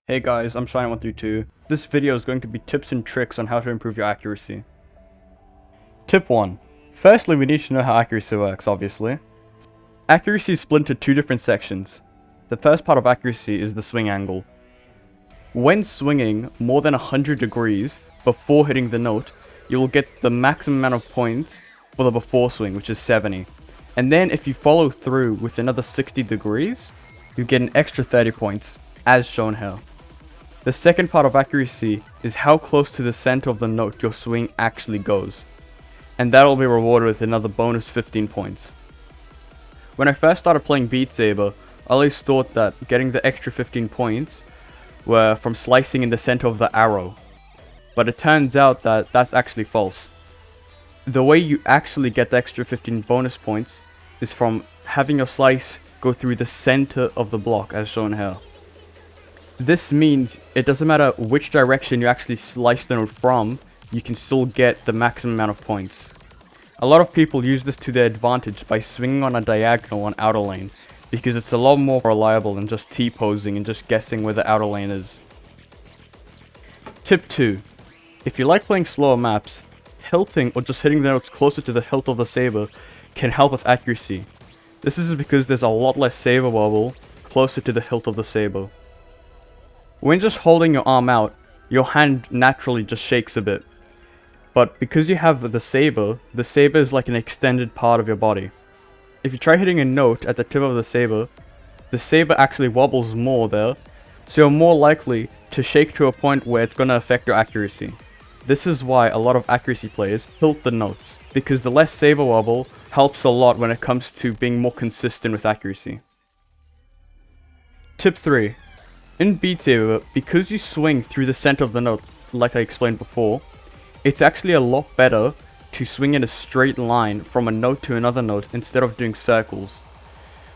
Hey guys, I'm Shani132. This video is going to be tips and tricks on how to improve your accuracy. Tip 1. Firstly, we need to know how accuracy works, obviously. Accuracy is split into two different sections. The first part of accuracy is the swing angle. When swinging more than 100 degrees before hitting the note, you will get the maximum amount of points for the before swing, which is 70. And then if you follow through with another 60 degrees, you get an extra 30 points, as shown here. The second part of accuracy is how close to the center of the note your swing actually goes, and that will be rewarded with another bonus 15 points. When I first started playing Beat Saber, I always thought that getting the extra 15 points were from slicing in the center of the arrow, but it turns out that that's actually false. The way you actually get the extra 15 bonus points is from having your slice go through the center of the block, as shown here. This means it doesn't matter which direction you actually slice the note from, you can still get the maximum amount of points. A lot of people use this to their advantage by swinging on a diagonal on outer lane, because it's a lot more reliable than just T-posing and just guessing where the outer lane is. Tip 2. If you like playing slower maps, hilting or just hitting the notes closer to the hilt of the saber can help with accuracy. This is because there's a lot less saber wobble closer to the hilt of the saber. When just holding your arm out, your hand naturally just shakes a bit. But because you have the saber is like an extended part of your body. If you try hitting a note at the tip of the saber actually wobbles more there, so you're more likely to shake to a point where it's going to affect your accuracy. This is why a lot of accuracy players hilt the notes, because the less saber wobble helps a lot when it comes to being more consistent with accuracy. Tip 3. In Beat Saber, because you swing through the center of the note, like I explained before, it's actually a lot better to swing in a straight line from a note to another note instead of doing circles.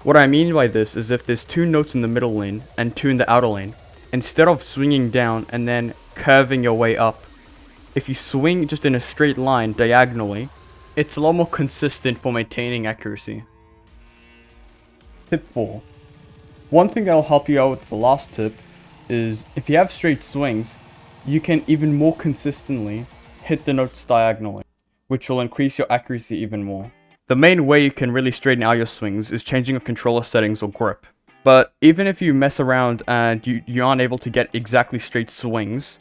What I mean by this is if there's two notes in the middle lane and two in the outer lane, instead of swinging down and then curving your way up, if you swing just in a straight line diagonally, it's a lot more consistent for maintaining accuracy. Tip 4. One thing that will help you out with the last tip is if you have straight swings, you can even more consistently hit the notes diagonally, which will increase your accuracy even more. The main way you can really straighten out your swings is changing your controller settings or grip. But even if you mess around and you aren't able to get exactly straight swings,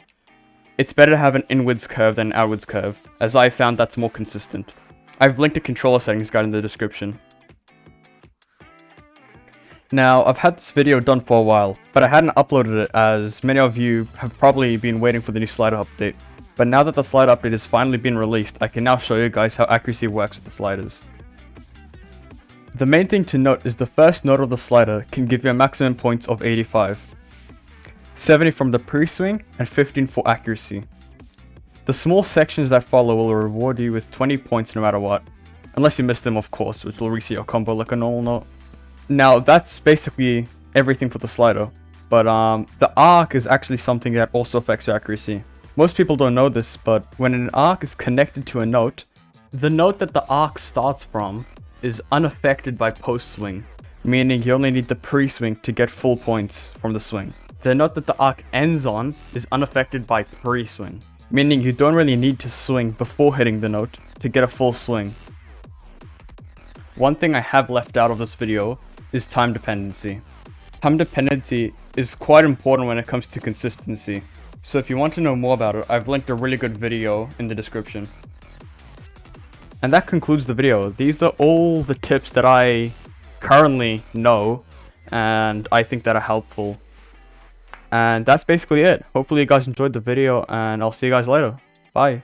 it's better to have an inwards curve than an outwards curve, as I found that's more consistent. I've linked a controller settings guide in the description. Now, I've had this video done for a while, but I hadn't uploaded it as many of you have probably been waiting for the new slider update. But now that the slider update has finally been released, I can now show you guys how accuracy works with the sliders. The main thing to note is the first note of the slider can give you a maximum points of 85. 70 from the pre-swing and 15 for accuracy. The small sections that follow will reward you with 20 points no matter what. Unless you miss them, of course, which will reset your combo like a normal note. Now, that's basically everything for the slider, but the arc is actually something that also affects your accuracy. Most people don't know this, but when an arc is connected to a note, the note that the arc starts from is unaffected by post-swing, meaning you only need the pre-swing to get full points from the swing. The note that the arc ends on is unaffected by pre-swing, meaning you don't really need to swing before hitting the note to get a full swing. One thing I have left out of this video is time dependency. Time dependency is quite important when it comes to consistency, so if you want to know more about it, I've linked a really good video in the description. And that concludes the video. These are all the tips that I currently know and I think that are helpful. And that's basically it. Hopefully you guys enjoyed the video, and I'll see you guys later. Bye.